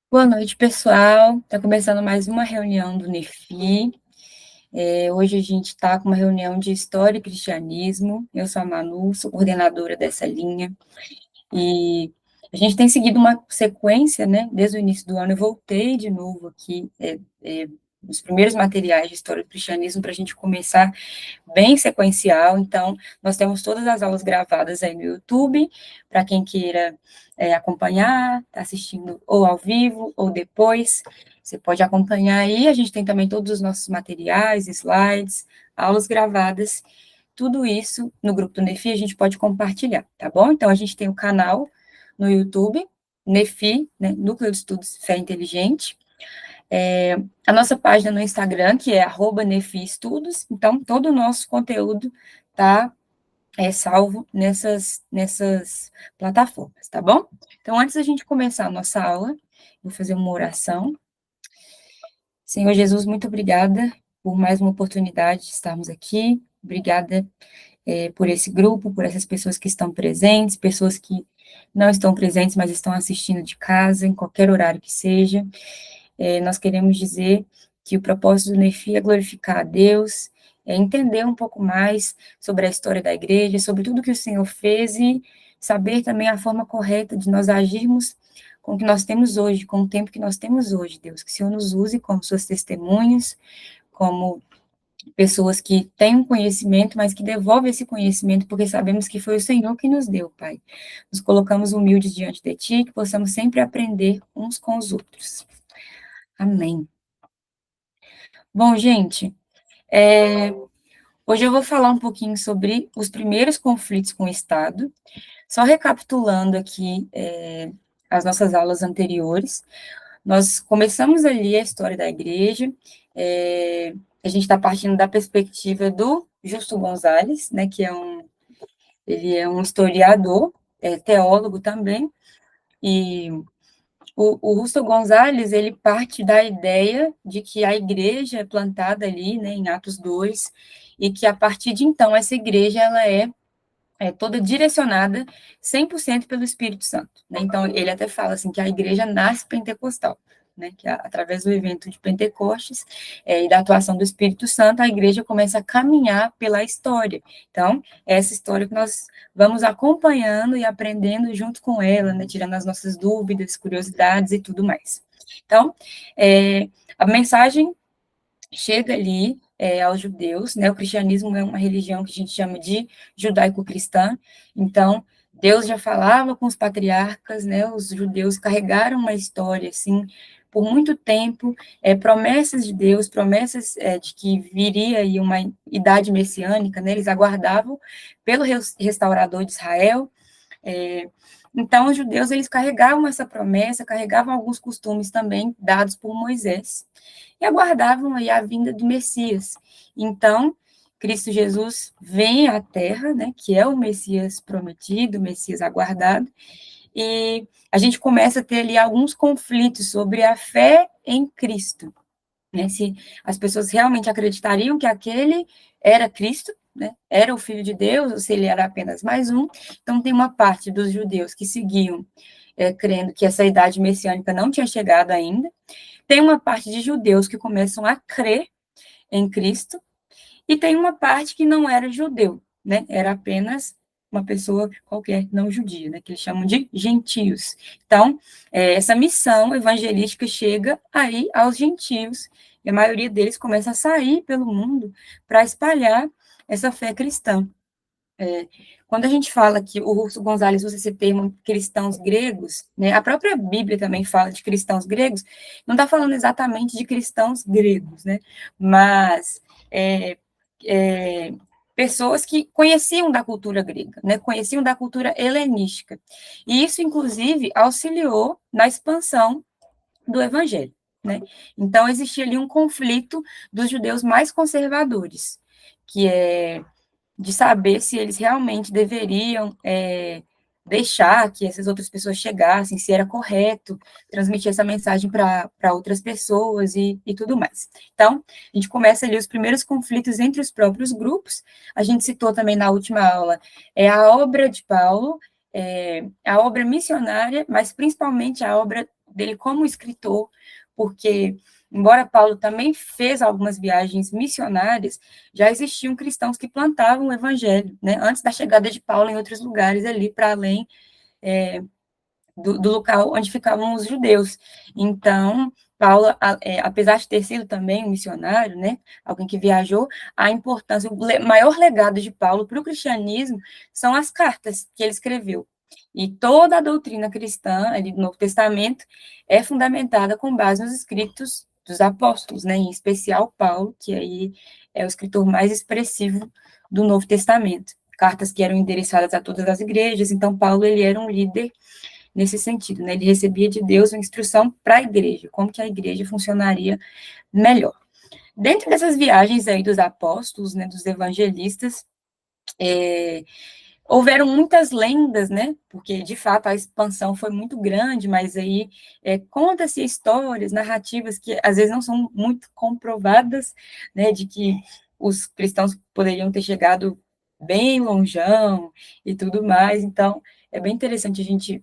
Boa noite, pessoal. Está começando mais uma reunião do NEFI. Hoje a gente está com uma reunião de História e Cristianismo. Eu sou a Manu, sou coordenadora dessa linha. E a gente tem seguido uma sequência, né? Desde o início do ano, eu voltei de novo aqui, os primeiros materiais de História do Cristianismo, para a gente começar bem sequencial. Então, nós temos todas as aulas gravadas aí no YouTube, para quem queira acompanhar, tá assistindo ou ao vivo ou depois, você pode acompanhar aí. A gente tem também todos os nossos materiais, slides, aulas gravadas, tudo isso no grupo do NEFI a gente pode compartilhar, tá bom? Então, a gente tem o canal no YouTube, NEFI, né, Núcleo de Estudos Fé Inteligente, a nossa página no Instagram, que é @nefistudos, então todo o nosso conteúdo está salvo nessas plataformas, tá bom? Então, antes da gente começar a nossa aula, vou fazer uma oração. Senhor Jesus, muito obrigada por mais uma oportunidade de estarmos aqui, obrigada por esse grupo, por essas pessoas que estão presentes, pessoas que não estão presentes, mas estão assistindo de casa, em qualquer horário que seja. Nós queremos dizer que o propósito do NEFI é glorificar a Deus, é entender um pouco mais sobre a história da igreja, sobre tudo que o Senhor fez e saber também a forma correta de nós agirmos com o que nós temos hoje, com o tempo que nós temos hoje, Deus. Que o Senhor nos use como suas testemunhas, como pessoas que têm um conhecimento, mas que devolvem esse conhecimento, porque sabemos que foi o Senhor que nos deu, Pai. Nos colocamos humildes diante de Ti, que possamos sempre aprender uns com os outros. Amém. Bom, gente, hoje eu vou falar um pouquinho sobre os primeiros conflitos com o Estado, só recapitulando aqui as nossas aulas anteriores. Nós começamos ali a história da igreja, a gente está partindo da perspectiva do Justo Gonzalez, né, ele é um historiador, teólogo também, e o Justo Gonzalez, ele parte da ideia de que a igreja é plantada ali, né, em Atos 2, e que a partir de então essa igreja ela é toda direcionada 100% pelo Espírito Santo, né? Então, ele até fala assim que a igreja nasce pentecostal, né? Que através do evento de Pentecostes e da atuação do Espírito Santo, a igreja começa a caminhar pela história. Então, é essa história que nós vamos acompanhando e aprendendo junto com ela, né? Tirando as nossas dúvidas, curiosidades e tudo mais. Então, a mensagem chega ali aos judeus, né? O cristianismo é uma religião que a gente chama de judaico-cristã, então Deus já falava com os patriarcas, né? Os judeus carregaram uma história assim por muito tempo, promessas de Deus, promessas de que viria aí uma idade messiânica, né? Eles aguardavam pelo restaurador de Israel. Então, os judeus, eles carregavam essa promessa, carregavam alguns costumes também dados por Moisés, e aguardavam aí a vinda do Messias. Então, Cristo Jesus vem à Terra, né, que é o Messias prometido, o Messias aguardado, e a gente começa a ter ali alguns conflitos sobre a fé em Cristo, né, se as pessoas realmente acreditariam que aquele era Cristo, né, era o Filho de Deus, ou se ele era apenas mais um. Então, tem uma parte dos judeus que seguiam crendo que essa idade messiânica não tinha chegado ainda, tem uma parte de judeus que começam a crer em Cristo, e tem uma parte que não era judeu, né, era apenas uma pessoa qualquer não judia, né, que eles chamam de gentios. Então, essa missão evangelística chega aí aos gentios, e a maioria deles começa a sair pelo mundo para espalhar essa fé cristã. Quando a gente fala que o Russo Gonzalez usa esse termo cristãos gregos, né, a própria Bíblia também fala de cristãos gregos, não está falando exatamente de cristãos gregos, né, mas pessoas que conheciam da cultura grega, né, conheciam da cultura helenística. E isso, inclusive, auxiliou na expansão do evangelho, né? Então, existia ali um conflito dos judeus mais conservadores, que é de saber se eles realmente deveriam deixar que essas outras pessoas chegassem, se era correto transmitir essa mensagem para outras pessoas e tudo mais. Então, a gente começa ali os primeiros conflitos entre os próprios grupos. A gente citou também na última aula a obra de Paulo, a obra missionária, mas principalmente a obra dele como escritor, porque, embora Paulo também fez algumas viagens missionárias, já existiam cristãos que plantavam o evangelho, né, antes da chegada de Paulo em outros lugares ali, para além do local onde ficavam os judeus. Então, Paulo, apesar de ter sido também um missionário, né, alguém que viajou, a importância, o maior legado de Paulo para o cristianismo são as cartas que ele escreveu. E toda a doutrina cristã, ali do Novo Testamento, é fundamentada com base nos escritos dos apóstolos, né, em especial Paulo, que aí é o escritor mais expressivo do Novo Testamento. Cartas que eram endereçadas a todas as igrejas, então Paulo ele era um líder nesse sentido, né? Ele recebia de Deus uma instrução para a igreja, como que a igreja funcionaria melhor. Dentro dessas viagens aí dos apóstolos, né, dos evangelistas, houveram muitas lendas, né? Porque de fato a expansão foi muito grande, mas aí conta-se histórias, narrativas que às vezes não são muito comprovadas, né? De que os cristãos poderiam ter chegado bem longeão e tudo mais. Então é bem interessante a gente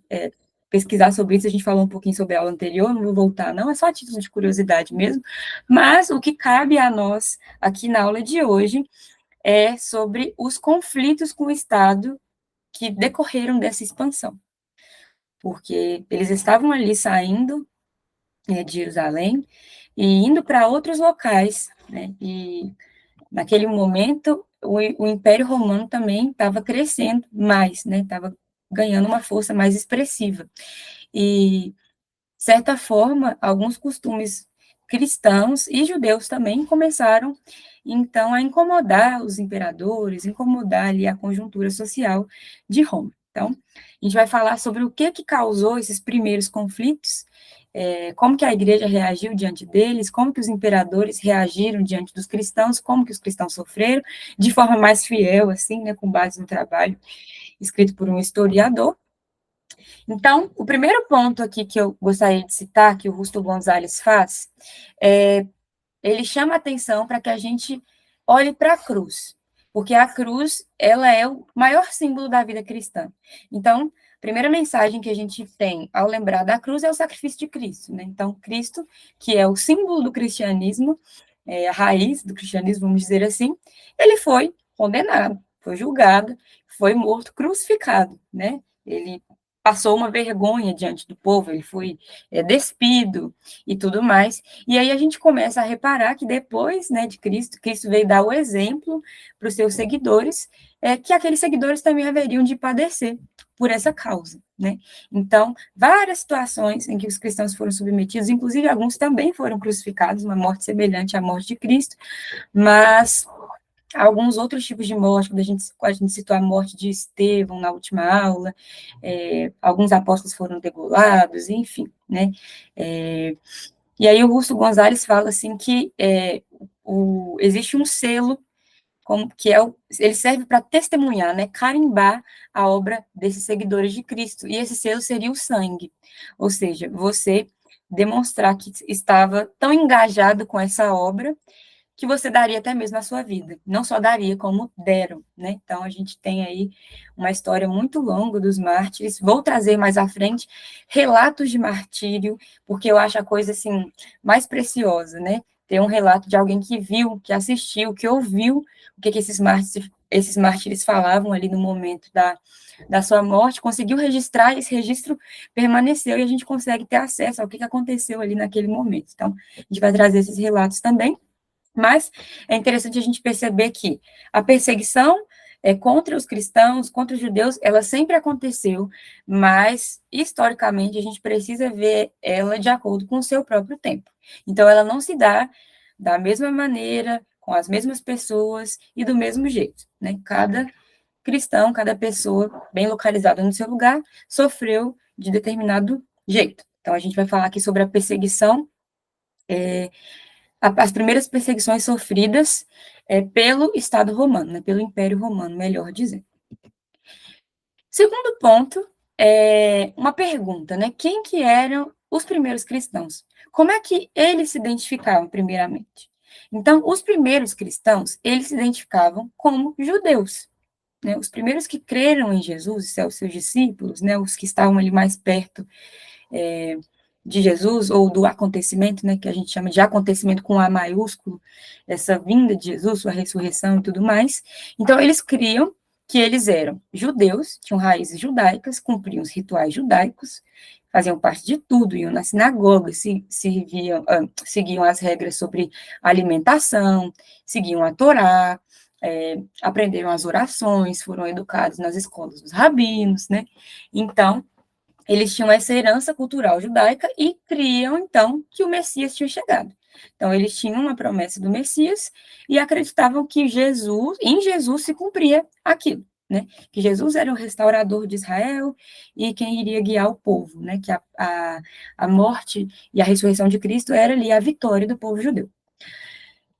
pesquisar sobre isso. A gente falou um pouquinho sobre a aula anterior, não vou voltar, não, é só a título de curiosidade mesmo. Mas o que cabe a nós aqui na aula de hoje é sobre os conflitos com o Estado que decorreram dessa expansão, porque eles estavam ali saindo de Jerusalém e indo para outros locais, né, e naquele momento o Império Romano também estava crescendo mais, né, estava ganhando uma força mais expressiva, e, de certa forma, alguns costumes cristãos e judeus também começaram, então, a incomodar os imperadores, incomodar ali a conjuntura social de Roma. Então, a gente vai falar sobre o que causou esses primeiros conflitos, como que a igreja reagiu diante deles, como que os imperadores reagiram diante dos cristãos, como que os cristãos sofreram, de forma mais fiel, assim, né, com base no trabalho escrito por um historiador. Então, o primeiro ponto aqui que eu gostaria de citar, que o Rusto Gonzalez faz, ele chama a atenção para que a gente olhe para a cruz, porque a cruz, ela é o maior símbolo da vida cristã. Então, a primeira mensagem que a gente tem ao lembrar da cruz é o sacrifício de Cristo, né? Então, Cristo, que é o símbolo do cristianismo, a raiz do cristianismo, vamos dizer assim, ele foi condenado, foi julgado, foi morto, crucificado, né? Ele passou uma vergonha diante do povo, ele foi despido e tudo mais. E aí a gente começa a reparar que depois, né, de Cristo, Cristo veio dar o exemplo para os seus seguidores, que aqueles seguidores também haveriam de padecer por essa causa, né? Então, várias situações em que os cristãos foram submetidos, inclusive alguns também foram crucificados, uma morte semelhante à morte de Cristo, mas alguns outros tipos de morte, quando a gente citou a morte de Estevão na última aula, alguns apóstolos foram degolados, enfim, né? E aí o Rusto Gonzalez fala assim que existe um selo que ele serve para testemunhar, né, carimbar a obra desses seguidores de Cristo, e esse selo seria o sangue, ou seja, você demonstrar que estava tão engajado com essa obra, que você daria até mesmo a sua vida. Não só daria, como deram, né? Então, a gente tem aí uma história muito longa dos mártires. Vou trazer mais à frente relatos de martírio, porque eu acho a coisa, assim, mais preciosa, né? Ter um relato de alguém que viu, que assistiu, que ouviu o que esses mártires falavam ali no momento da sua morte, conseguiu registrar, e esse registro permaneceu, e a gente consegue ter acesso ao que aconteceu ali naquele momento. Então, a gente vai trazer esses relatos também. Mas é interessante a gente perceber que a perseguição contra os cristãos, contra os judeus, ela sempre aconteceu, mas, historicamente, a gente precisa ver ela de acordo com o seu próprio tempo. Então, ela não se dá da mesma maneira, com as mesmas pessoas e do mesmo jeito, né? Cada cristão, cada pessoa bem localizada no seu lugar, sofreu de determinado jeito. Então, a gente vai falar aqui sobre a perseguição, as primeiras perseguições sofridas pelo Estado romano, né, pelo Império Romano, melhor dizendo. Segundo ponto, uma pergunta, né? Quem que eram os primeiros cristãos? Como é que eles se identificavam, primeiramente? Então, os primeiros cristãos, eles se identificavam como judeus, né? Os primeiros que creram em Jesus, os seus discípulos, né, os que estavam ali mais perto de Jesus, ou do acontecimento, né, que a gente chama de acontecimento com A maiúsculo, essa vinda de Jesus, sua ressurreição e tudo mais. Então, eles criam que eles eram judeus, tinham raízes judaicas, cumpriam os rituais judaicos, faziam parte de tudo, iam na sinagoga, seguiam as regras sobre alimentação, seguiam a Torá, aprenderam as orações, foram educados nas escolas dos rabinos, né? Então, eles tinham essa herança cultural judaica e criam, então, que o Messias tinha chegado. Então, eles tinham uma promessa do Messias e acreditavam que em Jesus se cumpria aquilo, né? Que Jesus era o restaurador de Israel e quem iria guiar o povo, né? Que a morte e a ressurreição de Cristo era ali a vitória do povo judeu.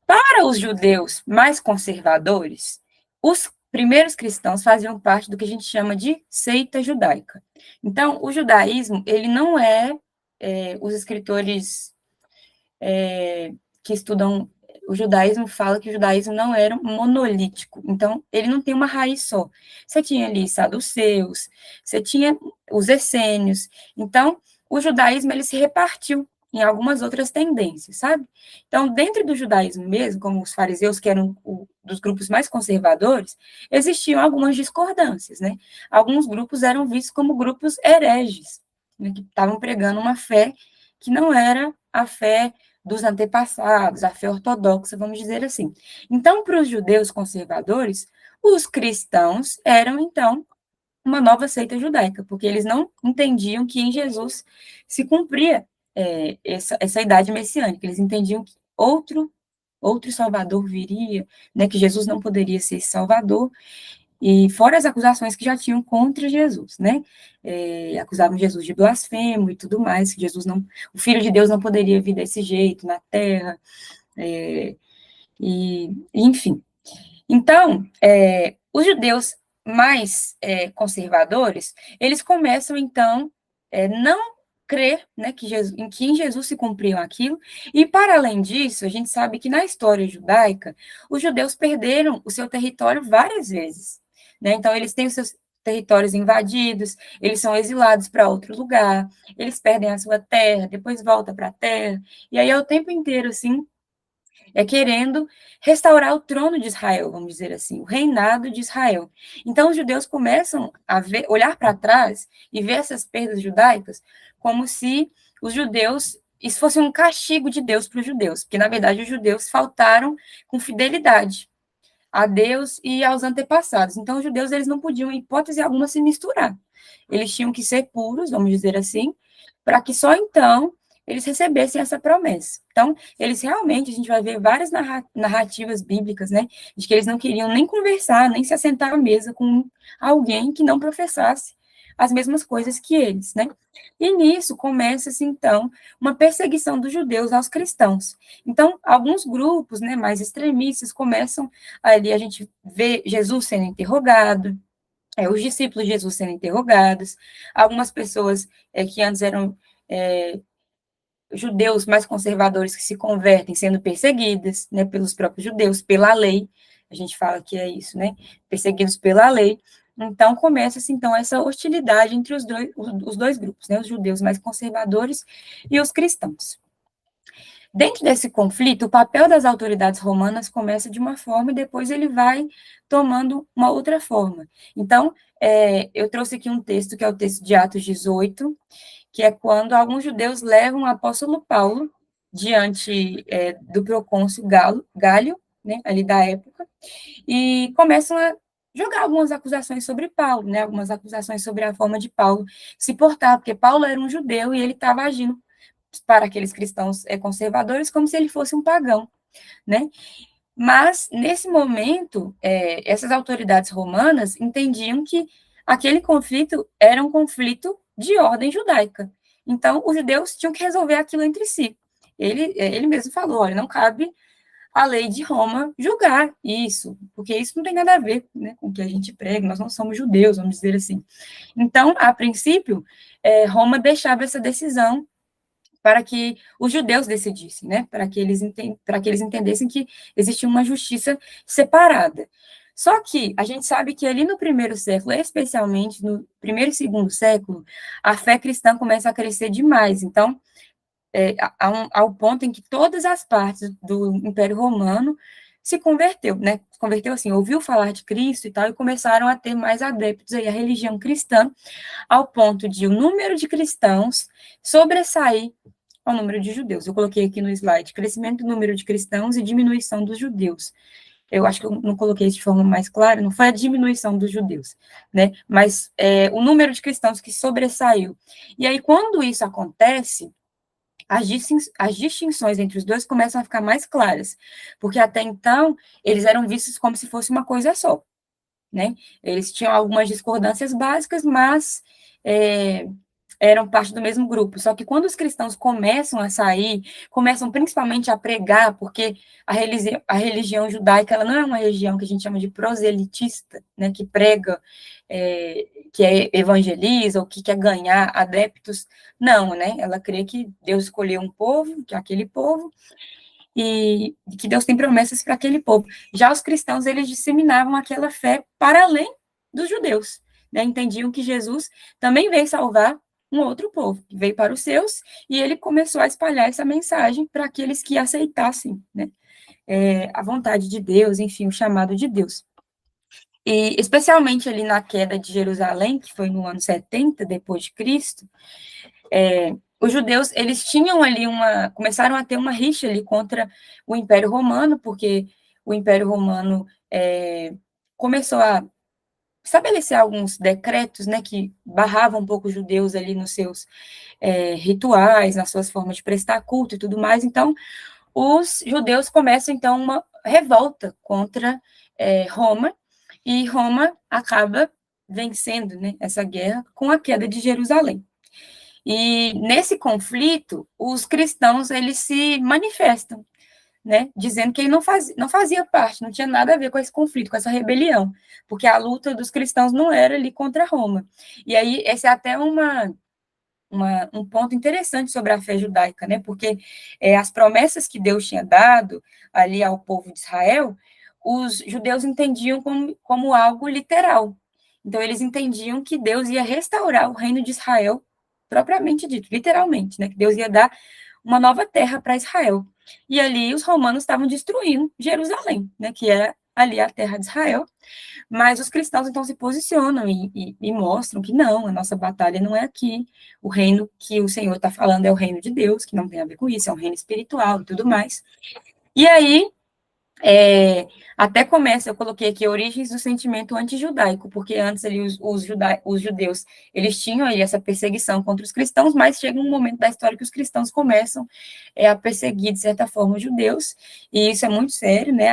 Para os judeus mais conservadores, os primeiros cristãos faziam parte do que a gente chama de seita judaica. Então, o judaísmo, ele não os escritores que estudam o judaísmo falam que o judaísmo não era monolítico, então ele não tem uma raiz só. Você tinha ali saduceus, você tinha os essênios, então o judaísmo ele se repartiu em algumas outras tendências, sabe? Então, dentro do judaísmo mesmo, como os fariseus, que eram dos grupos mais conservadores, existiam algumas discordâncias, né? Alguns grupos eram vistos como grupos hereges, né, que estavam pregando uma fé que não era a fé dos antepassados, a fé ortodoxa, vamos dizer assim. Então, para os judeus conservadores, os cristãos eram, então, uma nova seita judaica, porque eles não entendiam que em Jesus se cumpria essa idade messiânica, eles entendiam que outro Salvador viria, né, que Jesus não poderia ser esse Salvador, e fora as acusações que já tinham contra Jesus, né? Acusavam Jesus de blasfemo e tudo mais, que Jesus não, o Filho de Deus não poderia vir desse jeito na Terra, enfim. Então, os judeus mais conservadores, eles começam, então, não crer, né, que em Jesus se cumpriam aquilo, e para além disso, a gente sabe que na história judaica, os judeus perderam o seu território várias vezes, né, então eles têm os seus territórios invadidos, eles são exilados para outro lugar, eles perdem a sua terra, depois voltam para a terra, e aí é o tempo inteiro, assim, querendo restaurar o trono de Israel, vamos dizer assim, o reinado de Israel. Então, os judeus começam a olhar para trás e ver essas perdas judaicas como se os judeus, isso fosse um castigo de Deus para os judeus, porque, na verdade, os judeus faltaram com fidelidade a Deus e aos antepassados. Então, os judeus, eles não podiam, em hipótese alguma, se misturar. Eles tinham que ser puros, vamos dizer assim, para que só então eles recebessem essa promessa. Então, eles realmente, a gente vai ver várias narrativas bíblicas, né, de que eles não queriam nem conversar, nem se assentar à mesa com alguém que não professasse as mesmas coisas que eles, né? E nisso começa-se, então, uma perseguição dos judeus aos cristãos. Então, alguns grupos, né, mais extremistas começam ali, a gente vê Jesus sendo interrogado, os discípulos de Jesus sendo interrogados, algumas pessoas que antes eram judeus mais conservadores que se convertem sendo perseguidas, né, pelos próprios judeus, pela lei, a gente fala que é isso, né, perseguidos pela lei. Então, começa-se, então, essa hostilidade entre os dois grupos, né, os judeus mais conservadores e os cristãos. Dentro desse conflito, o papel das autoridades romanas começa de uma forma e depois ele vai tomando uma outra forma. Então, eu trouxe aqui um texto, que é o texto de Atos 18, que é quando alguns judeus levam o apóstolo Paulo diante do procônsul Gálio, né, ali da época, e começam a jogar algumas acusações sobre Paulo, né, algumas acusações sobre a forma de Paulo se portar, porque Paulo era um judeu e ele estava agindo para aqueles cristãos conservadores como se ele fosse um pagão, né? Mas, nesse momento, essas autoridades romanas entendiam que aquele conflito era um conflito de ordem judaica. Então, os judeus tinham que resolver aquilo entre si. Ele mesmo falou, olha, não cabe a lei de Roma julgar isso, porque isso não tem nada a ver, né, com o que a gente prega, nós não somos judeus, vamos dizer assim. Então, a princípio, Roma deixava essa decisão para que os judeus decidissem, né? Para que eles entendessem que existia uma justiça separada. Só que a gente sabe que ali no primeiro século, especialmente no primeiro e segundo século, a fé cristã começa a crescer demais. Então, ao ponto em que todas as partes do Império Romano se converteu, né? Se converteu assim, ouviu falar de Cristo e tal, e começaram a ter mais adeptos aí à religião cristã, ao ponto de o número de cristãos sobressair ao número de judeus. Eu coloquei aqui no slide crescimento do número de cristãos e diminuição dos judeus. Eu acho que eu não coloquei isso de forma mais clara, não foi a diminuição dos judeus, né? Mas o número de cristãos que sobressaiu. E aí, quando isso acontece, as distinções entre os dois começam a ficar mais claras, porque até então eles eram vistos como se fosse uma coisa só, né? Eles tinham algumas discordâncias básicas, mas eram parte do mesmo grupo. Só que quando os cristãos começam a sair, começam principalmente a pregar, porque a religião judaica ela não é uma religião que a gente chama de proselitista, né? Que prega, que evangeliza ou que quer ganhar adeptos. Não, né? Ela crê que Deus escolheu um povo, que é aquele povo, e que Deus tem promessas para aquele povo. Já os cristãos, eles disseminavam aquela fé para além dos judeus, né? Entendiam que Jesus também veio salvar um outro povo, que veio para os seus, e ele começou a espalhar essa mensagem para aqueles que aceitassem, né? A vontade de Deus, enfim, o chamado de Deus. E especialmente ali na queda de Jerusalém, que foi no ano 70 depois de Cristo, os judeus, eles tinham ali começaram a ter uma rixa ali contra o Império Romano, porque o Império Romano começou a estabelecer alguns decretos, né, que barravam um pouco os judeus ali nos seus rituais, nas suas formas de prestar culto e tudo mais. Então, os judeus começam, então, uma revolta contra Roma, e Roma acaba vencendo, né, essa guerra com a queda de Jerusalém. E nesse conflito, os cristãos eles se manifestam, né, dizendo que ele não fazia parte, não tinha nada a ver com esse conflito, com essa rebelião, porque a luta dos cristãos não era ali contra Roma. E aí, esse é até um ponto interessante sobre a fé judaica, né, porque as promessas que Deus tinha dado ali ao povo de Israel, os judeus entendiam como algo literal. Então, eles entendiam que Deus ia restaurar o reino de Israel propriamente dito, literalmente, né? Que Deus ia dar uma nova terra para Israel. E ali os romanos estavam destruindo Jerusalém, né? Que é ali a terra de Israel. Mas os cristãos então se posicionam e mostram que não, a nossa batalha não é aqui. O reino que o Senhor está falando é o reino de Deus, que não tem a ver com isso, é um reino espiritual e tudo mais. E aí até começa, eu coloquei aqui origens do sentimento antijudaico, porque antes ali os judeus, eles tinham aí essa perseguição contra os cristãos, mas chega um momento da história que os cristãos começam a perseguir, de certa forma, os judeus, e isso é muito sério, né,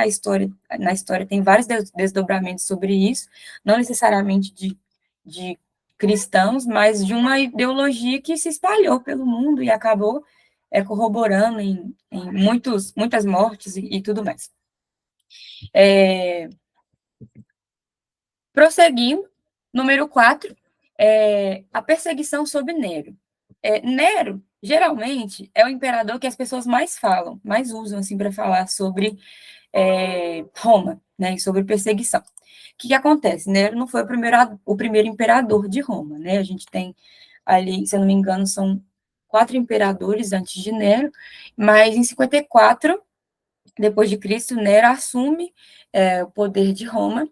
na história tem vários desdobramentos sobre isso, não necessariamente de cristãos, mas de uma ideologia que se espalhou pelo mundo e acabou corroborando em muitas mortes e tudo mais. Prosseguindo, número 4, a perseguição sobre Nero. Nero, geralmente, é o imperador que as pessoas mais falam, mais usam assim, para falar sobre Roma, né, e sobre perseguição. O que acontece? Nero não foi o primeiro imperador de Roma, né? A gente tem ali, se eu não me engano, são 4 imperadores antes de Nero, mas em 54 depois de Cristo, Nero assume o poder de Roma,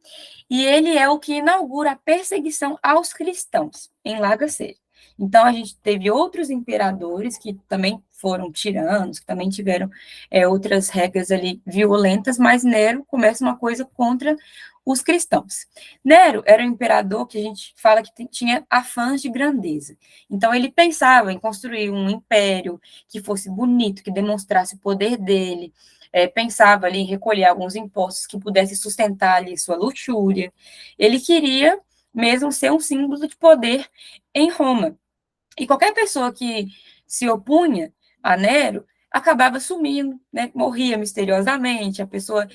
e ele é o que inaugura a perseguição aos cristãos em Larga Séria. Então, a gente teve outros imperadores que também foram tiranos, que também tiveram outras regras ali violentas, mas Nero começa uma coisa contra os cristãos. Nero era um imperador que a gente fala que tinha afãs de grandeza. Então, ele pensava em construir um império que fosse bonito, que demonstrasse o poder dele, pensava ali em recolher alguns impostos que pudesse sustentar ali sua luxúria. Ele queria mesmo ser um símbolo de poder em Roma. E qualquer pessoa que se opunha a Nero acabava sumindo, né? Morria misteriosamente, a pessoa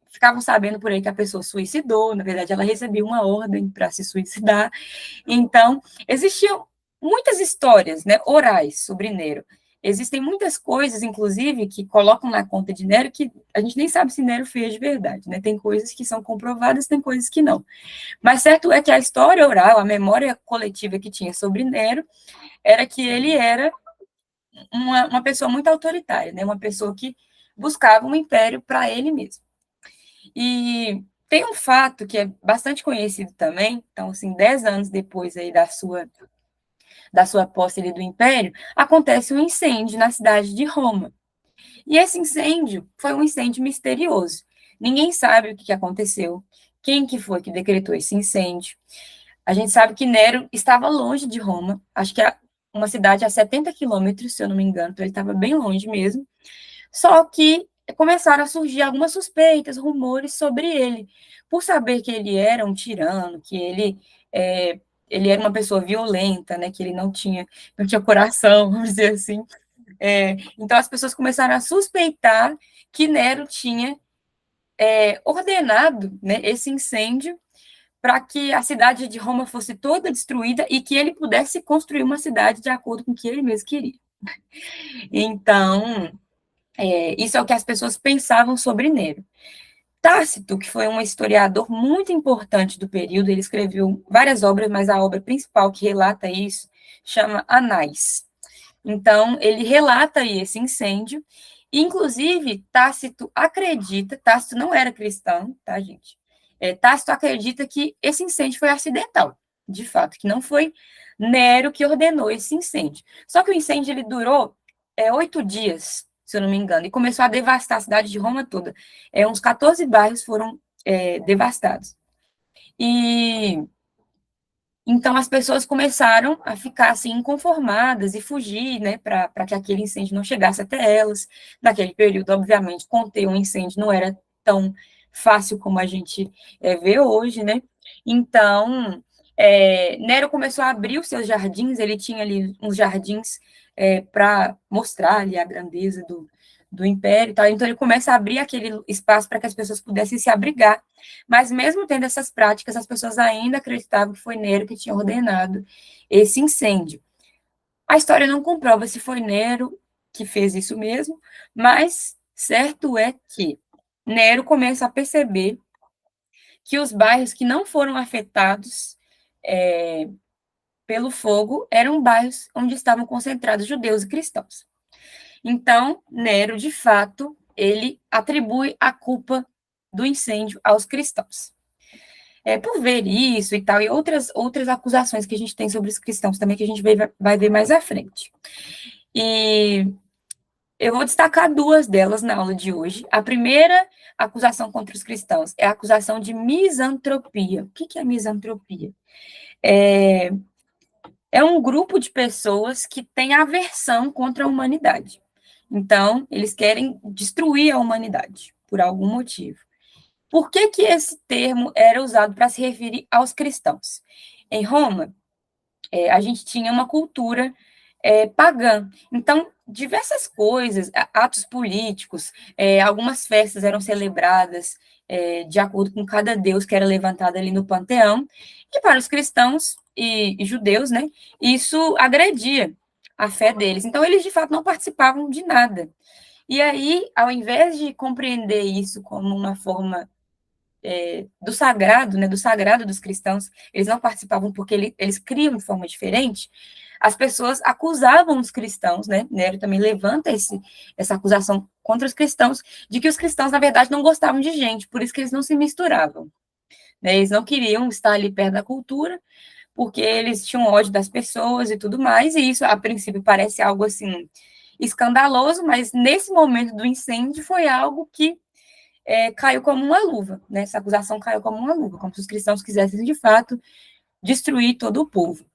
ficavam sabendo por aí que a pessoa suicidou, na verdade ela recebia uma ordem para se suicidar. Então, existiam muitas histórias, né, orais sobre Nero. existem muitas coisas, inclusive, que colocam na conta de Nero que a gente nem sabe se Nero fez de verdade, né? Tem coisas que são comprovadas, tem coisas que não. Mas certo é que a história oral, a memória coletiva que tinha sobre Nero, era que ele era uma pessoa muito autoritária, né? Uma pessoa que buscava um império para ele mesmo. E tem um fato que é bastante conhecido também, então, assim, 10 anos depois aí da sua posse ali do império, acontece um incêndio na cidade de Roma. E esse incêndio foi um incêndio misterioso. Ninguém sabe o que aconteceu, quem que foi que decretou esse incêndio. A gente sabe que Nero estava longe de Roma, acho que é uma cidade a 70 quilômetros, se eu não me engano, então ele estava bem longe mesmo. Só que começaram a surgir algumas suspeitas, rumores sobre ele, por saber que ele era um tirano, que ele era uma pessoa violenta, né, que ele não tinha coração, vamos dizer assim. Então as pessoas começaram a suspeitar que Nero tinha ordenado, né, esse incêndio para que a cidade de Roma fosse toda destruída e que ele pudesse construir uma cidade de acordo com o que ele mesmo queria. Então, isso é o que as pessoas pensavam sobre Nero. Tácito, que foi um historiador muito importante do período, ele escreveu várias obras, mas a obra principal que relata isso chama Anais. Então, ele relata aí esse incêndio, inclusive, Tácito não era cristão, tá, gente? Tácito acredita que esse incêndio foi acidental, de fato, que não foi Nero que ordenou esse incêndio. Só que o incêndio ele durou 8 dias, se eu não me engano, e começou a devastar a cidade de Roma toda. Uns 14 bairros foram devastados. E então as pessoas começaram a ficar assim inconformadas e fugir, né, para que aquele incêndio não chegasse até elas. Naquele período, obviamente, conter um incêndio não era tão fácil como a gente vê hoje, né? Então, Nero começou a abrir os seus jardins, ele tinha ali uns jardins para mostrar ali a grandeza do império e tal. Então, ele começa a abrir aquele espaço para que as pessoas pudessem se abrigar. Mas, mesmo tendo essas práticas, as pessoas ainda acreditavam que foi Nero que tinha ordenado esse incêndio. A história não comprova se foi Nero que fez isso mesmo, mas certo é que Nero começa a perceber que os bairros que não foram afetados pelo fogo eram bairros onde estavam concentrados judeus e cristãos. Então, Nero, de fato, ele atribui a culpa do incêndio aos cristãos. Por ver isso e tal, e outras acusações que a gente tem sobre os cristãos também, que a gente vai ver mais à frente. E eu vou destacar duas delas na aula de hoje. A primeira acusação contra os cristãos é a acusação de misantropia. O que é misantropia? É um grupo de pessoas que tem aversão contra a humanidade. Então, eles querem destruir a humanidade, por algum motivo. Por que esse termo era usado para se referir aos cristãos? Em Roma, a gente tinha uma cultura pagã. Então, diversas coisas, atos políticos, algumas festas eram celebradas de acordo com cada deus que era levantado ali no panteão, e para os cristãos e judeus, né, isso agredia a fé deles. Então, eles, de fato, não participavam de nada. E aí, ao invés de compreender isso como uma forma do sagrado, né, do sagrado dos cristãos, eles não participavam porque eles criam de forma diferente, as pessoas acusavam os cristãos, né, Nero também levanta essa acusação contra os cristãos, de que os cristãos, na verdade, não gostavam de gente, por isso que eles não se misturavam, né, eles não queriam estar ali perto da cultura, porque eles tinham ódio das pessoas e tudo mais, e isso, a princípio, parece algo, assim, escandaloso, mas nesse momento do incêndio foi algo que caiu como uma luva, né? Essa acusação caiu como uma luva, como se os cristãos quisessem, de fato, destruir todo o povo.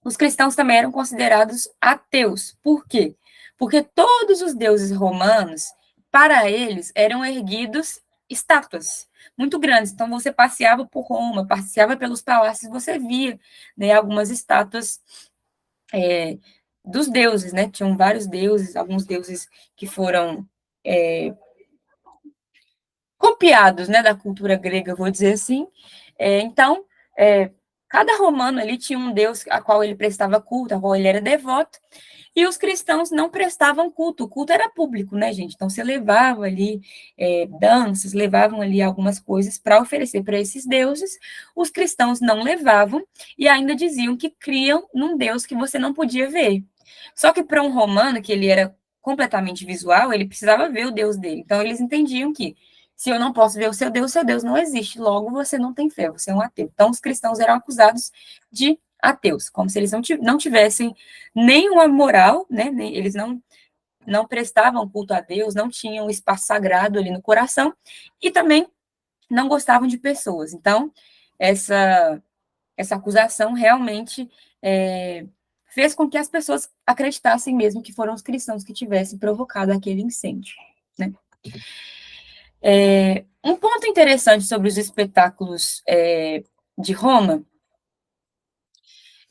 Os cristãos também eram considerados ateus. Por quê? Porque todos os deuses romanos, para eles, eram erguidos estátuas muito grandes. Então, você passeava por Roma, passeava pelos palácios, você via, né, algumas estátuas dos deuses, né? Tinham vários deuses, alguns deuses que foram copiados, né, da cultura grega, vou dizer assim. Então, cada romano ali tinha um deus a qual ele prestava culto, a qual ele era devoto, e os cristãos não prestavam culto, o culto era público, né, gente? Então, você levava ali danças, levavam ali algumas coisas para oferecer para esses deuses, os cristãos não levavam, e ainda diziam que criam num deus que você não podia ver. Só que para um romano, que ele era completamente visual, ele precisava ver o deus dele. Então, eles entendiam que se eu não posso ver o seu Deus não existe, logo você não tem fé, você é um ateu. Então, os cristãos eram acusados de ateus, como se eles não tivessem nenhuma moral, né? Eles não prestavam culto a Deus, não tinham espaço sagrado ali no coração, e também não gostavam de pessoas. Então, essa acusação realmente fez com que as pessoas acreditassem mesmo que foram os cristãos que tivessem provocado aquele incêndio, né? Um ponto interessante sobre os espetáculos de Roma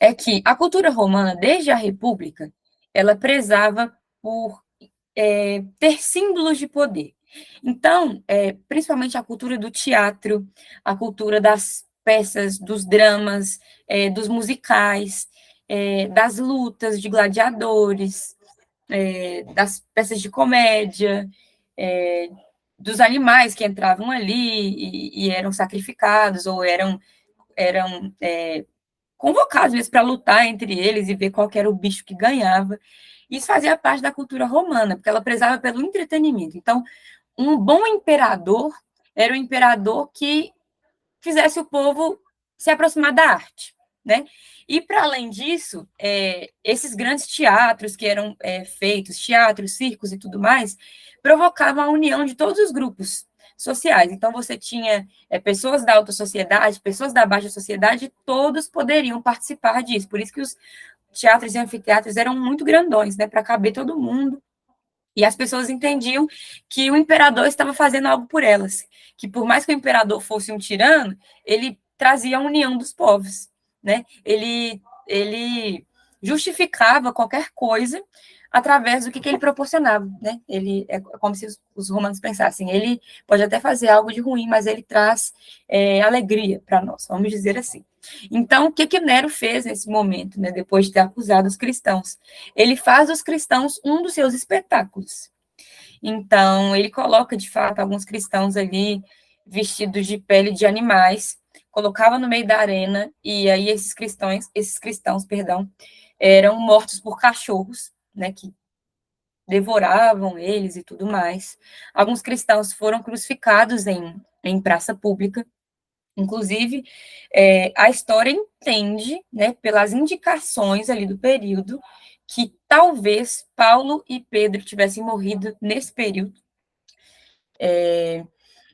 é que a cultura romana, desde a República, ela prezava por ter símbolos de poder. Então, principalmente a cultura do teatro, a cultura das peças, dos dramas, dos musicais, das lutas de gladiadores, das peças de comédia, dos animais que entravam ali e eram sacrificados ou eram convocados mesmo para lutar entre eles e ver qual era o bicho que ganhava. Isso fazia parte da cultura romana, porque ela prezava pelo entretenimento. Então, um bom imperador era o imperador que fizesse o povo se aproximar da arte, né? E, para além disso, esses grandes teatros que eram feitos, teatros, circos e tudo mais, provocavam a união de todos os grupos sociais. Então, você tinha pessoas da alta sociedade, pessoas da baixa sociedade, todos poderiam participar disso. Por isso que os teatros e anfiteatros eram muito grandões, né, para caber todo mundo. E as pessoas entendiam que o imperador estava fazendo algo por elas, que por mais que o imperador fosse um tirano, ele trazia a união dos povos, né? Ele justificava qualquer coisa através do que ele proporcionava, né? Ele é como se os romanos pensassem, ele pode até fazer algo de ruim, mas ele traz alegria para nós, vamos dizer assim. Então, o que Nero fez nesse momento, né? Depois de ter acusado os cristãos? Ele faz dos cristãos um dos seus espetáculos. Então, ele coloca, de fato, alguns cristãos ali vestidos de pele de animais, colocava no meio da arena, e aí esses cristãos, perdão, eram mortos por cachorros, né, que devoravam eles e tudo mais. Alguns cristãos foram crucificados em praça pública. Inclusive, a história entende, né, pelas indicações ali do período, que talvez Paulo e Pedro tivessem morrido nesse período.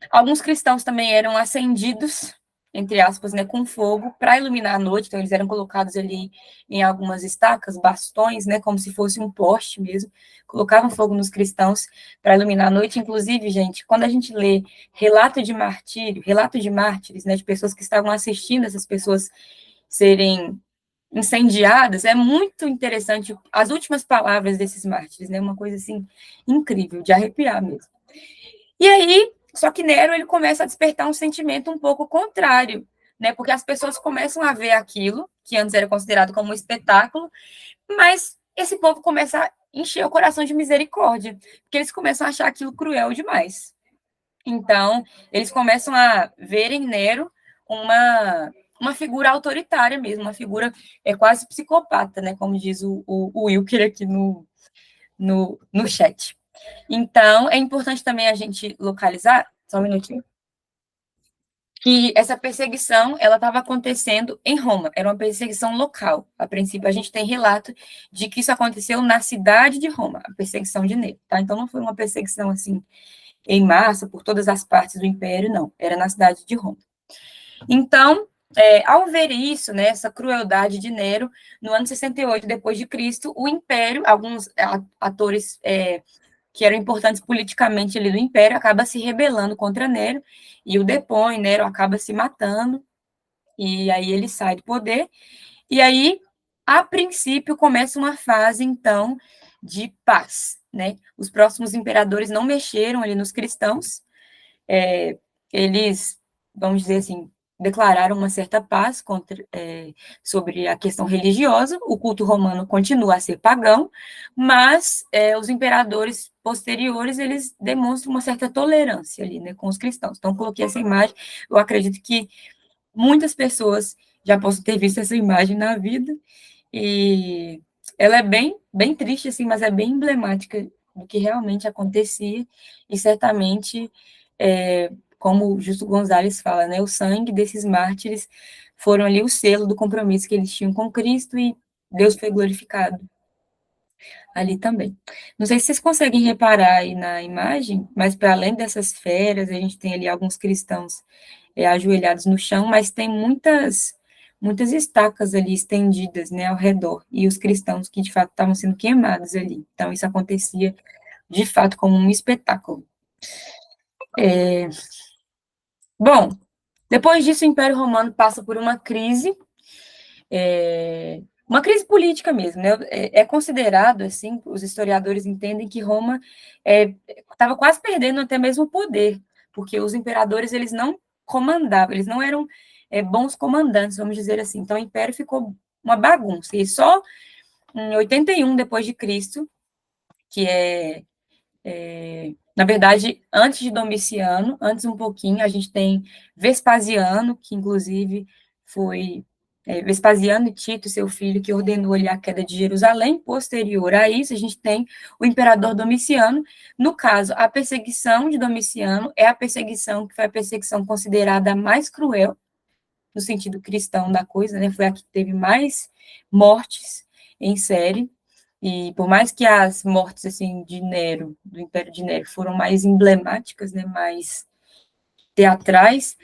Alguns cristãos também eram acendidos, entre aspas, né, com fogo para iluminar a noite, então eles eram colocados ali em algumas estacas, bastões, né, como se fosse um poste mesmo, colocavam fogo nos cristãos para iluminar a noite. Inclusive, gente, quando a gente lê relato de martírio, relato de mártires, né, de pessoas que estavam assistindo essas pessoas serem incendiadas, é muito interessante as últimas palavras desses mártires, né, uma coisa assim incrível, de arrepiar mesmo. E aí, só que Nero ele começa a despertar um sentimento um pouco contrário, né? Porque as pessoas começam a ver aquilo que antes era considerado como um espetáculo, mas esse povo começa a encher o coração de misericórdia, porque eles começam a achar aquilo cruel demais. Então, eles começam a ver em Nero uma figura autoritária mesmo, uma figura quase psicopata, né? Como diz o Wilker aqui no chat. Então, é importante também a gente localizar, só um minutinho, que essa perseguição, ela estava acontecendo em Roma, era uma perseguição local. A princípio, a gente tem relato de que isso aconteceu na cidade de Roma, a perseguição de Nero, tá? Então, não foi uma perseguição, assim, em massa, por todas as partes do império, não. Era na cidade de Roma. Então, ao ver isso, né, essa crueldade de Nero, no ano 68 depois de Cristo, o império, alguns atores que eram importantes politicamente ali do Império, acaba se rebelando contra Nero, e o depõe, Nero acaba se matando, e aí ele sai do poder, e aí, a princípio, começa uma fase, então, de paz, né? Os próximos imperadores não mexeram ali nos cristãos, eles, vamos dizer assim, declararam uma certa paz sobre a questão religiosa. O culto romano continua a ser pagão, mas os imperadores posteriores, eles demonstram uma certa tolerância ali, né, com os cristãos. Então, coloquei essa imagem, eu acredito que muitas pessoas já possam ter visto essa imagem na vida, e ela é bem, bem triste, assim, mas é bem emblemática do que realmente acontecia, e certamente, como o Justo Gonzalez fala, né, o sangue desses mártires foram ali o selo do compromisso que eles tinham com Cristo, e Deus foi glorificado ali também. Não sei se vocês conseguem reparar aí na imagem, mas para além dessas feras, a gente tem ali alguns cristãos ajoelhados no chão, mas tem muitas estacas ali estendidas, né, ao redor, e os cristãos que de fato estavam sendo queimados ali. Então isso acontecia de fato como um espetáculo. Bom, depois disso o Império Romano passa por uma crise política mesmo, né? É considerado, assim, os historiadores entendem que Roma estava quase perdendo até mesmo o poder, porque os imperadores, eles não comandavam, eles não eram bons comandantes, vamos dizer assim. Então, o império ficou uma bagunça. E só em 81 depois de Cristo, que na verdade, antes de Domiciano, antes um pouquinho, a gente tem Vespasiano, que inclusive foi Vespasiano e Tito, seu filho, que ordenou ali a queda de Jerusalém. Posterior a isso, a gente tem o imperador Domiciano. No caso, a perseguição de Domiciano é a perseguição que foi a perseguição considerada a mais cruel, no sentido cristão da coisa, né? Foi a que teve mais mortes em série. E por mais que as mortes assim de Nero, do Império de Nero, foram mais emblemáticas, né, mais teatrais,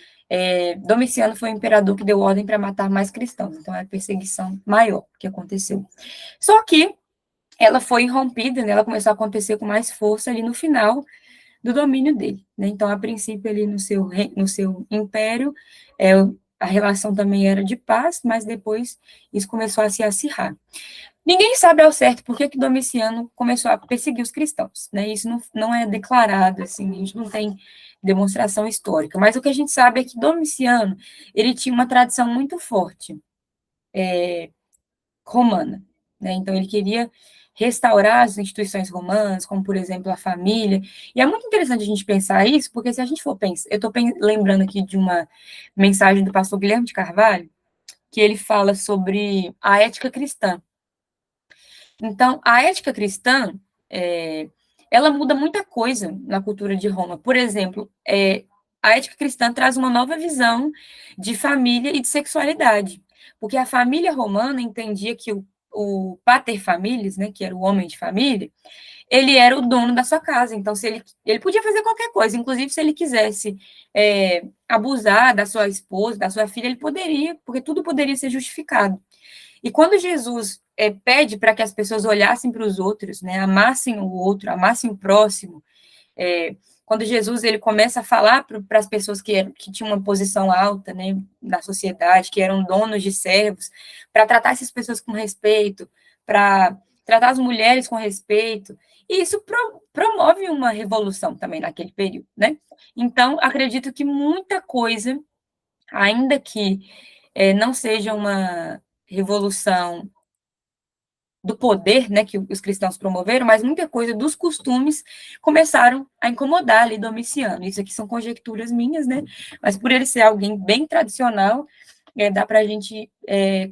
Domiciano foi o imperador que deu ordem para matar mais cristãos. Então é a perseguição maior que aconteceu. Só que ela foi irrompida, né, ela começou a acontecer com mais força ali no final do domínio dele, né? Então, a princípio, ali no seu império, a relação também era de paz, mas depois isso começou a se acirrar. Ninguém sabe ao certo por que Domiciano começou a perseguir os cristãos, né? Isso não é declarado, assim, a gente não tem demonstração histórica, mas o que a gente sabe é que Domiciano, ele tinha uma tradição muito forte romana, né? Então, ele queria restaurar as instituições romanas, como, por exemplo, a família, e é muito interessante a gente pensar isso, porque se a gente for pensar, eu estou lembrando aqui de uma mensagem do pastor Guilherme de Carvalho, que ele fala sobre a ética cristã. Então, a ética cristã, ela muda muita coisa na cultura de Roma. Por exemplo, a ética cristã traz uma nova visão de família e de sexualidade, porque a família romana entendia que o pater familias, né, que era o homem de família, ele era o dono da sua casa. Então, se ele podia fazer qualquer coisa, inclusive se ele quisesse abusar da sua esposa, da sua filha, ele poderia, porque tudo poderia ser justificado. E quando Jesus pede para que as pessoas olhassem para os outros, né, amassem o outro, amassem o próximo, quando Jesus ele começa a falar para as pessoas que tinham uma posição alta, né, na sociedade, que eram donos de servos, para tratar essas pessoas com respeito, para tratar as mulheres com respeito, e isso promove uma revolução também naquele período, né? Então, acredito que muita coisa, ainda que não seja uma revolução do poder, né, que os cristãos promoveram, mas muita coisa dos costumes começaram a incomodar ali Domiciano. Isso aqui são conjecturas minhas, né, mas por ele ser alguém bem tradicional, dá para a gente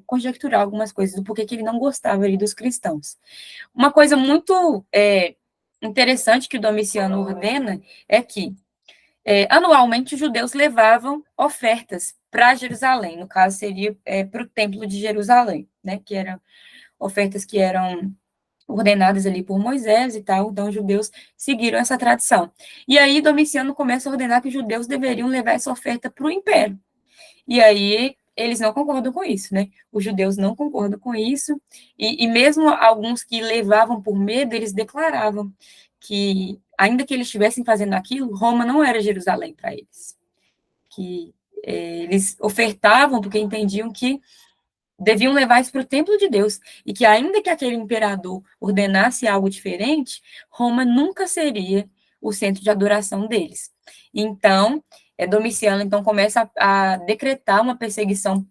conjecturar algumas coisas do porquê que ele não gostava ali dos cristãos. Uma coisa muito interessante que o Domiciano ordena é que anualmente os judeus levavam ofertas para Jerusalém, no caso seria para o templo de Jerusalém, né, que eram ofertas que eram ordenadas ali por Moisés e tal, então os judeus seguiram essa tradição. E aí Domiciano começa a ordenar que os judeus deveriam levar essa oferta para o império. E aí eles não concordam com isso, né? Os judeus não concordam com isso, e mesmo alguns que levavam por medo, eles declaravam que, ainda que eles estivessem fazendo aquilo, Roma não era Jerusalém para eles. Que eles ofertavam porque entendiam que deviam levar isso para o templo de Deus, e que ainda que aquele imperador ordenasse algo diferente, Roma nunca seria o centro de adoração deles. Então, Domiciano, então, começa a decretar uma perseguição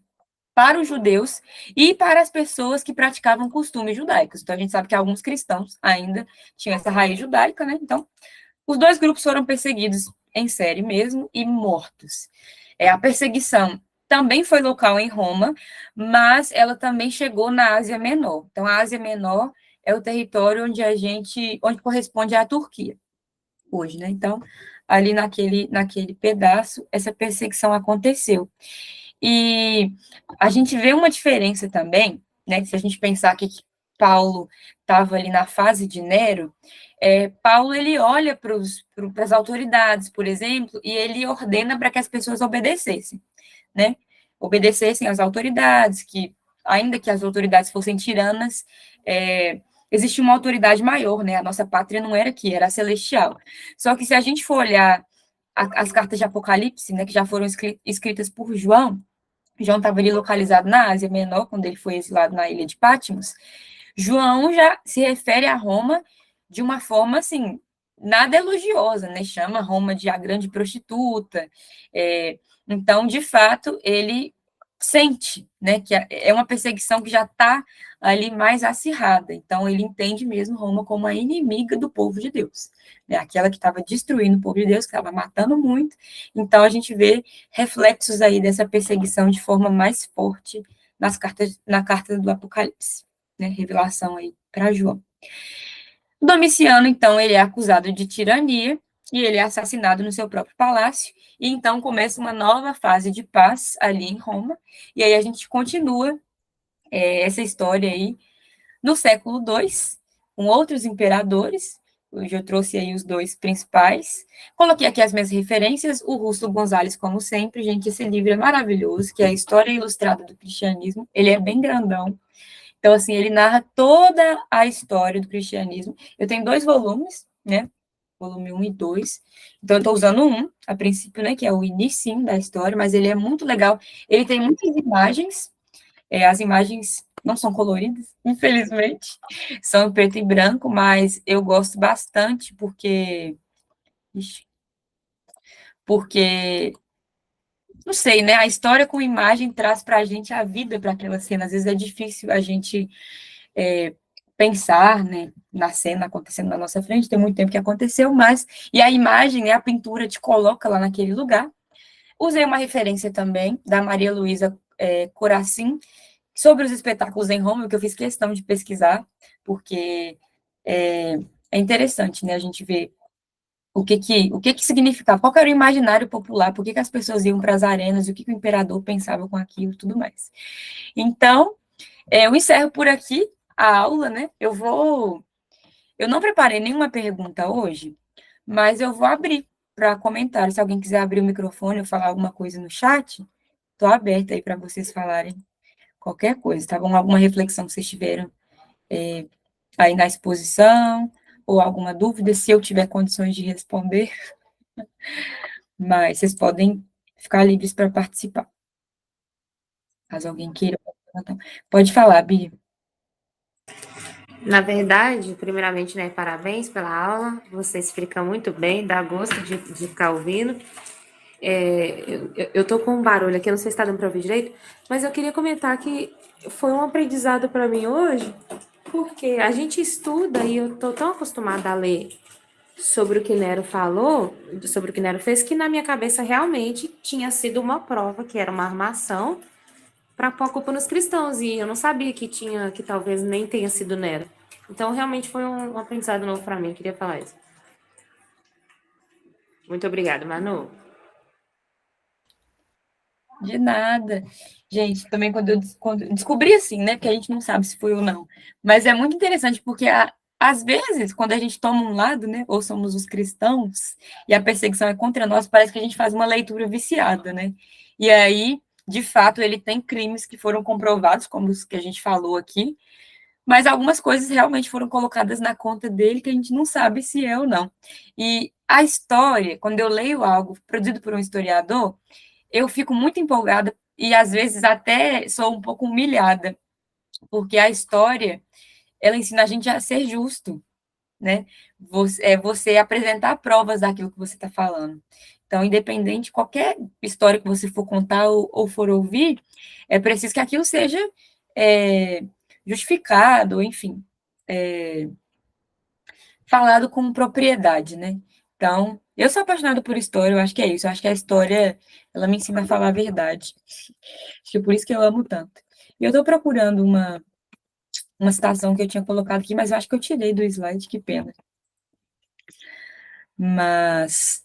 para os judeus e para as pessoas que praticavam costumes judaicos. Então, a gente sabe que alguns cristãos ainda tinham essa raiz judaica, né? Então, os dois grupos foram perseguidos em série mesmo e mortos. A perseguição também foi local em Roma, mas ela também chegou na Ásia Menor. Então, a Ásia Menor é o território onde corresponde à Turquia hoje, né? Então, ali naquele pedaço, essa perseguição aconteceu. E a gente vê uma diferença também, né? Se a gente pensar que Paulo estava ali na fase de Nero, Paulo ele olha para as autoridades, por exemplo, e ele ordena para que as pessoas obedecessem, né? Obedecessem às autoridades, que ainda que as autoridades fossem tiranas, existia uma autoridade maior, né? A nossa pátria não era aqui, era celestial. Só que se a gente for olhar as cartas de Apocalipse, né, que já foram escritas por João estava ali localizado na Ásia Menor, quando ele foi exilado na ilha de Patmos. João já se refere a Roma de uma forma, assim, nada elogiosa, né? Chama Roma de a grande prostituta. Então, de fato, ele sente, né, que é uma perseguição que já está ali mais acirrada. Então, ele entende mesmo Roma como a inimiga do povo de Deus, né? Aquela que estava destruindo o povo de Deus, que estava matando muito. Então, a gente vê reflexos aí dessa perseguição de forma mais forte na carta do Apocalipse, né? Revelação aí para João. Domiciano, então, ele é acusado de tirania e ele é assassinado no seu próprio palácio, e então começa uma nova fase de paz ali em Roma, e aí a gente continua essa história aí no século II, com outros imperadores. Hoje eu trouxe aí os dois principais. Coloquei aqui as minhas referências, o Rusto Gonzalez, como sempre. Gente, esse livro é maravilhoso, que é a História Ilustrada do Cristianismo. Ele é bem grandão. Então, assim, ele narra toda a história do cristianismo. Eu tenho 2 volumes, né? Volume 1 e 2. Então, eu estou usando um, a princípio, né? Que é o início da história, mas ele é muito legal. Ele tem muitas imagens. As imagens não são coloridas, infelizmente. São em preto e branco, mas eu gosto bastante porque não sei, né? A história com imagem traz para a gente a vida para aquela cena. Às vezes é difícil a gente pensar, né, na cena acontecendo na nossa frente, tem muito tempo que aconteceu, mas e a imagem, né, a pintura te coloca lá naquele lugar. Usei uma referência também da Maria Luísa Coracin sobre os espetáculos em Roma, que eu fiz questão de pesquisar, porque é, é interessante, né, a gente ver o que significava, qual era o imaginário popular, por que as pessoas iam para as arenas, o que o imperador pensava com aquilo e tudo mais. Então, eu encerro por aqui a aula, né? Eu não preparei nenhuma pergunta hoje, mas eu vou abrir para comentário. Se alguém quiser abrir o microfone ou falar alguma coisa no chat, estou aberta aí para vocês falarem qualquer coisa, tá bom? Alguma reflexão que vocês tiveram aí na exposição, ou alguma dúvida, se eu tiver condições de responder, mas vocês podem ficar livres para participar. Caso alguém queira. Pode falar, Bia. Na verdade, primeiramente, né, parabéns pela aula. Você explica muito bem, dá gosto de ficar ouvindo. Eu tô com um barulho aqui, não sei se está dando para ouvir direito, mas eu queria comentar que foi um aprendizado para mim hoje, porque a gente estuda e eu tô tão acostumada a ler sobre o que Nero falou, sobre o que Nero fez, que na minha cabeça realmente tinha sido uma prova, que era uma armação para pôr a culpa nos cristãos, e eu não sabia que talvez nem tenha sido Nero. Então, realmente foi um aprendizado novo para mim, queria falar isso. Muito obrigada, Manu. De nada. Gente, também quando eu descobri assim, né? Porque a gente não sabe se foi ou não. Mas é muito interessante, porque às vezes, quando a gente toma um lado, né? Ou somos os cristãos, e a perseguição é contra nós, parece que a gente faz uma leitura viciada, né? E aí, de fato, ele tem crimes que foram comprovados, como os que a gente falou aqui, mas algumas coisas realmente foram colocadas na conta dele que a gente não sabe se é ou não. E a história, quando eu leio algo produzido por um historiador, eu fico muito empolgada e às vezes até sou um pouco humilhada, porque a história, ela ensina a gente a ser justo, né? Você apresentar provas daquilo que você está falando. Então, independente de qualquer história que você for contar ou for ouvir, é preciso que aquilo seja é, justificado, enfim, é, falado com propriedade, né? Então, eu sou apaixonada por história, eu acho que é isso. Eu acho que a história, ela me ensina a falar a verdade. Acho que é por isso que eu amo tanto. E eu estou procurando uma citação que eu tinha colocado aqui, mas eu acho que eu tirei do slide, que pena. Mas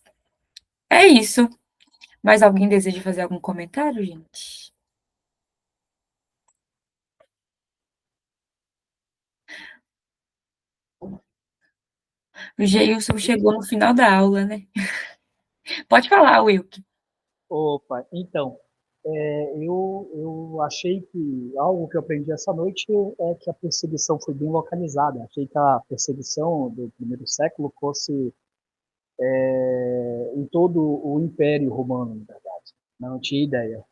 é isso. Mais alguém deseja fazer algum comentário, gente? O Geilson chegou no final da aula, né? Pode falar, Wilk. Opa, então, eu achei que algo que eu aprendi essa noite é que a perseguição foi bem localizada. Achei que a perseguição do primeiro século fosse em todo o Império Romano, na verdade. Não tinha ideia.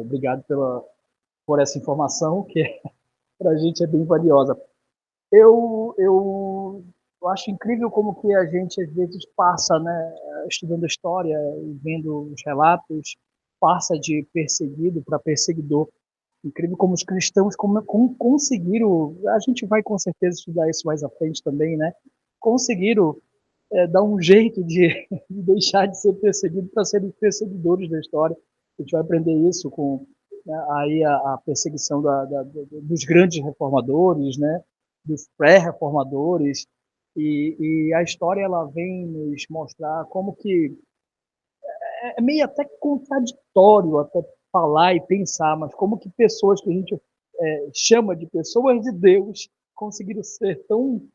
Obrigado por essa informação, que para a gente é bem valiosa. Eu acho incrível como que a gente às vezes passa, né, estudando história e vendo os relatos, passa de perseguido para perseguidor. Incrível como os cristãos como conseguiram, a gente vai com certeza estudar isso mais à frente também, né? Conseguiram dar um jeito de deixar de ser perseguido para serem perseguidores da história. A gente vai aprender isso com, né, aí a perseguição dos grandes reformadores, né, dos pré-reformadores, e a história ela vem nos mostrar como que é meio até contraditório até falar e pensar, mas como que pessoas que a gente chama de pessoas de Deus conseguiram ser tão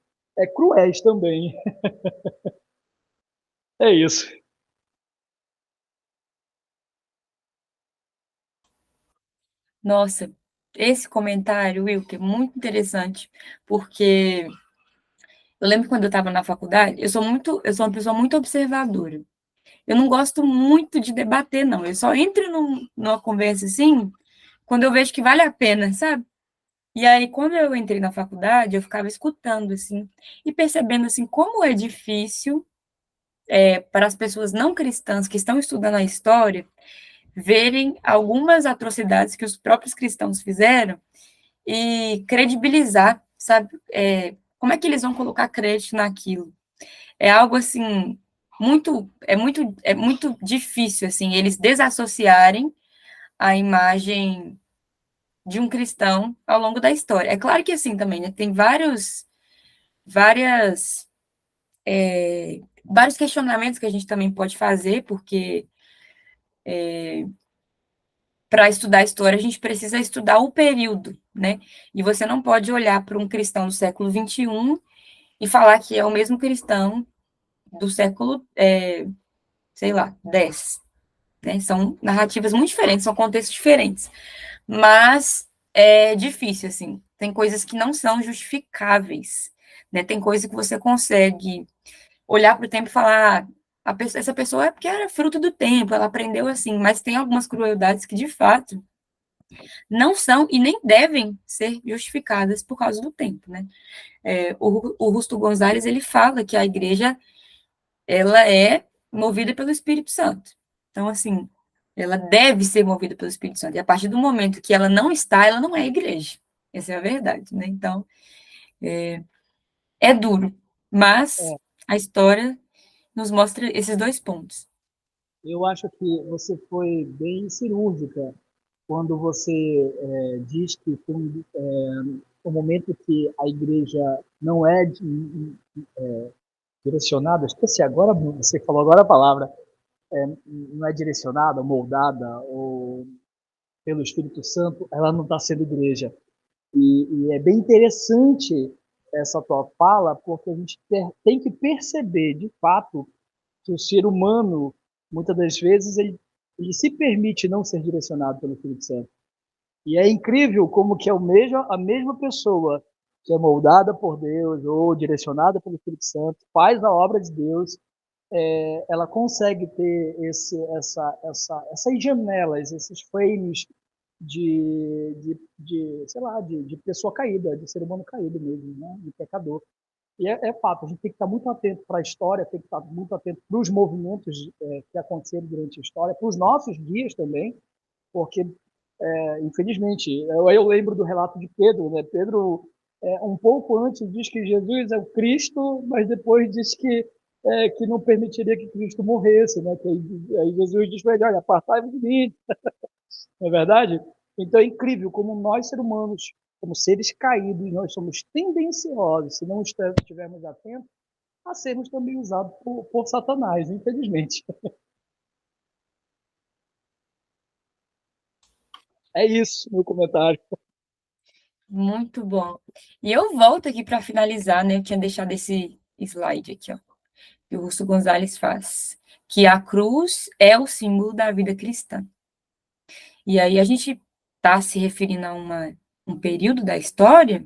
cruéis também. É isso. Nossa, esse comentário, Wilker, é muito interessante, porque eu lembro quando eu estava na faculdade, eu sou uma pessoa muito observadora. Eu não gosto muito de debater, não. Eu só entro numa conversa assim quando eu vejo que vale a pena, sabe? E aí, quando eu entrei na faculdade, eu ficava escutando, assim, e percebendo, assim, como é difícil para as pessoas não cristãs que estão estudando a história verem algumas atrocidades que os próprios cristãos fizeram e credibilizar, sabe? Como é que eles vão colocar crédito naquilo? É algo assim é muito difícil assim eles desassociarem a imagem de um cristão ao longo da história. É claro que assim também, né, tem várias vários questionamentos que a gente também pode fazer, porque para estudar a história a gente precisa estudar o período, né? E você não pode olhar para um cristão do século XXI e falar que é o mesmo cristão do século, sei lá, 10. Né? São narrativas muito diferentes, são contextos diferentes. Mas é difícil, assim. Tem coisas que não são justificáveis. Né? Tem coisa que você consegue olhar para o tempo e falar. Essa pessoa é porque era fruto do tempo, ela aprendeu assim, mas tem algumas crueldades que de fato não são e nem devem ser justificadas por causa do tempo, né? O Rusto Gonzalez ele fala que a igreja ela é movida pelo Espírito Santo. Então, assim, ela deve ser movida pelo Espírito Santo. E a partir do momento que ela não está, ela não é igreja. Essa é a verdade, né? Então, é duro. Mas a história nos mostra esses dois pontos. Eu acho que você foi bem cirúrgica quando você diz que foi um momento que a igreja não é direcionada. Esqueci agora, você falou agora a palavra, não é direcionada, moldada ou pelo Espírito Santo, ela não está sendo igreja. E é bem interessante essa tua fala, porque a gente tem que perceber, de fato, que o ser humano, muitas das vezes, ele se permite não ser direcionado pelo Espírito Santo. E é incrível como que é a mesma pessoa que é moldada por Deus ou direcionada pelo Espírito Santo, faz a obra de Deus, ela consegue ter essas janelas, esses frames sei lá, de pessoa caída, de ser humano caído mesmo, né? De pecador. E é fato, a gente tem que estar muito atento para a história, tem que estar muito atento para os movimentos que aconteceram durante a história, para os nossos dias também, porque, infelizmente, eu lembro do relato de Pedro, né? Pedro, um pouco antes, diz que Jesus é o Cristo, mas depois diz que não permitiria que Cristo morresse, né? Que aí Jesus diz para ele, olha, apartai-vos de mim, não é verdade? Então é incrível como nós, seres humanos, como seres caídos, nós somos tendenciosos, se não estivermos atentos, a sermos também usados por Satanás, infelizmente. É isso, meu comentário. Muito bom. E eu volto aqui para finalizar, né? Eu tinha deixado esse slide aqui, ó, que o Russo Gonzalez faz, que a cruz é o símbolo da vida cristã. E aí a gente está se referindo a um período da história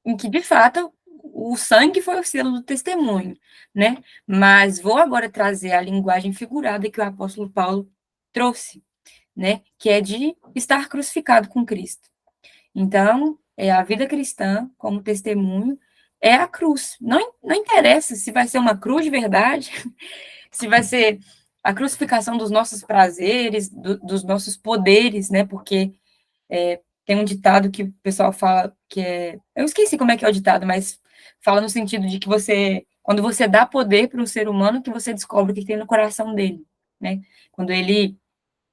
em que, de fato, o sangue foi o selo do testemunho, né? Mas vou agora trazer a linguagem figurada que o apóstolo Paulo trouxe, né? Que é de estar crucificado com Cristo. Então, a vida cristã, como testemunho, é a cruz. Não interessa se vai ser uma cruz de verdade, se vai ser a crucificação dos nossos prazeres, dos nossos poderes, né? Porque tem um ditado que o pessoal fala que é. Eu esqueci como é que é o ditado, mas fala no sentido de que quando você dá poder para um ser humano, que você descobre o que tem no coração dele, né? Quando ele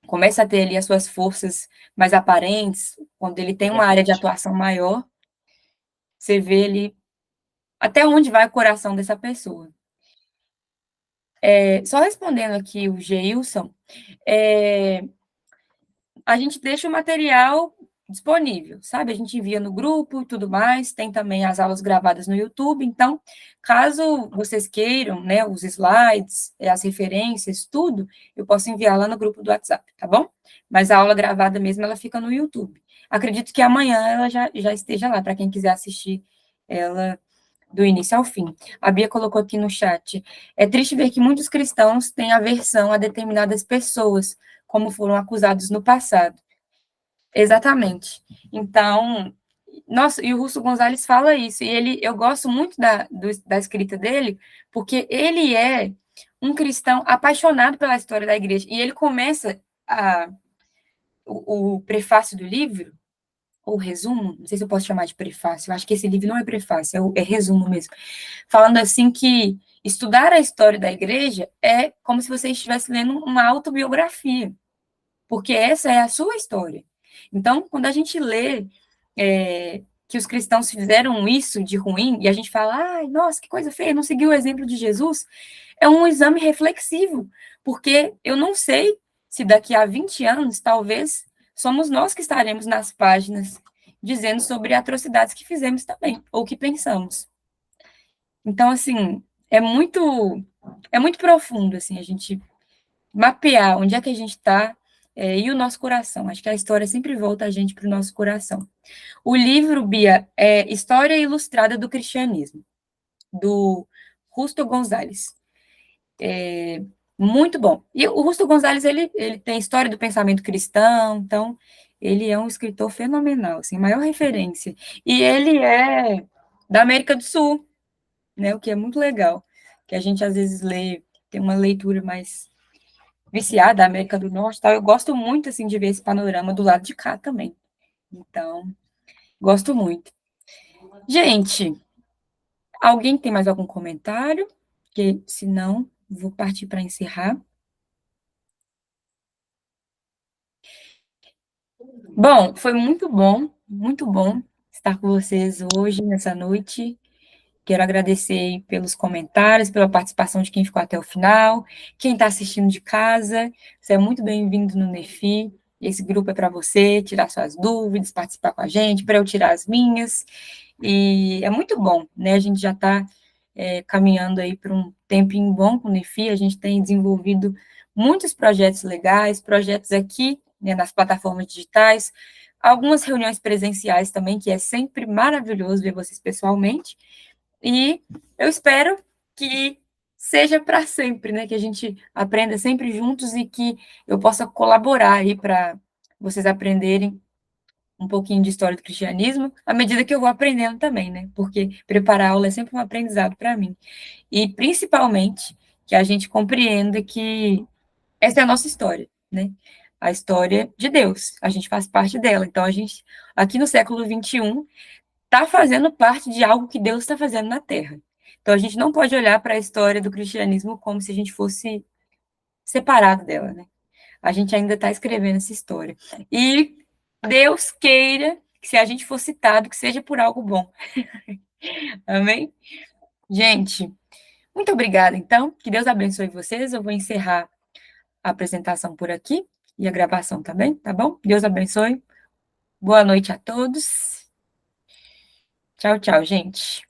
começa a ter ali as suas forças mais aparentes, quando ele tem uma área de atuação maior, você vê ali até onde vai o coração dessa pessoa. Só respondendo aqui o Geilson, a gente deixa o material disponível, sabe? A gente envia no grupo e tudo mais, tem também as aulas gravadas no YouTube, então, caso vocês queiram, né, os slides, as referências, tudo, eu posso enviar lá no grupo do WhatsApp, tá bom? Mas a aula gravada mesmo, ela fica no YouTube. Acredito que amanhã ela já esteja lá, para quem quiser assistir ela do início ao fim. A Bia colocou aqui no chat, é triste ver que muitos cristãos têm aversão a determinadas pessoas, como foram acusados no passado. Exatamente. Então, nossa, e o Russo Gonzalez fala isso, e eu gosto muito da escrita dele, porque ele é um cristão apaixonado pela história da igreja, e ele começa o prefácio do livro, ou resumo, não sei se eu posso chamar de prefácio, eu acho que esse livro não é prefácio, é resumo mesmo, falando assim que estudar a história da igreja é como se você estivesse lendo uma autobiografia, porque essa é a sua história. Então, quando a gente lê que os cristãos fizeram isso de ruim, e a gente fala, ai, nossa, que coisa feia, não seguiu o exemplo de Jesus, é um exame reflexivo, porque eu não sei se daqui a 20 anos, talvez, somos nós que estaremos nas páginas dizendo sobre atrocidades que fizemos também, ou que pensamos. Então, assim, é muito profundo, assim, a gente mapear onde é que a gente está e o nosso coração. Acho que a história sempre volta a gente para o nosso coração. O livro, Bia, é História Ilustrada do Cristianismo, do Justo Gonzalez. Muito bom. E o Justo Gonzalez, ele tem história do pensamento cristão, então ele é um escritor fenomenal, assim, maior referência. E ele é da América do Sul, né, o que é muito legal, que a gente às vezes lê, tem uma leitura mais viciada da América do Norte, tal. Eu gosto muito assim de ver esse panorama do lado de cá também. Então, gosto muito. Gente, alguém tem mais algum comentário? Porque senão vou partir para encerrar. Bom, foi muito bom estar com vocês hoje nessa noite. Quero agradecer pelos comentários, pela participação de quem ficou até o final. Quem está assistindo de casa, você é muito bem-vindo no Nefi. Esse grupo é para você tirar suas dúvidas, participar com a gente, para eu tirar as minhas. E é muito bom, né? A gente já está caminhando aí para um tempinho bom com o Nefi. A gente tem desenvolvido muitos projetos legais, projetos aqui, né, nas plataformas digitais, algumas reuniões presenciais também, que é sempre maravilhoso ver vocês pessoalmente. E eu espero que seja para sempre, né? Que a gente aprenda sempre juntos e que eu possa colaborar aí para vocês aprenderem um pouquinho de história do cristianismo, à medida que eu vou aprendendo também, né? Porque preparar a aula é sempre um aprendizado para mim. E, principalmente, que a gente compreenda que essa é a nossa história, né? A história de Deus. A gente faz parte dela. Então, a gente, aqui no século XXI, está fazendo parte de algo que Deus está fazendo na Terra. Então, a gente não pode olhar para a história do cristianismo como se a gente fosse separado dela, né? A gente ainda está escrevendo essa história. E Deus queira que, se a gente for citado, que seja por algo bom. Amém? Gente, muito obrigada, então. Que Deus abençoe vocês. Eu vou encerrar a apresentação por aqui e a gravação também, tá bom? Deus abençoe. Boa noite a todos. Tchau, tchau, gente.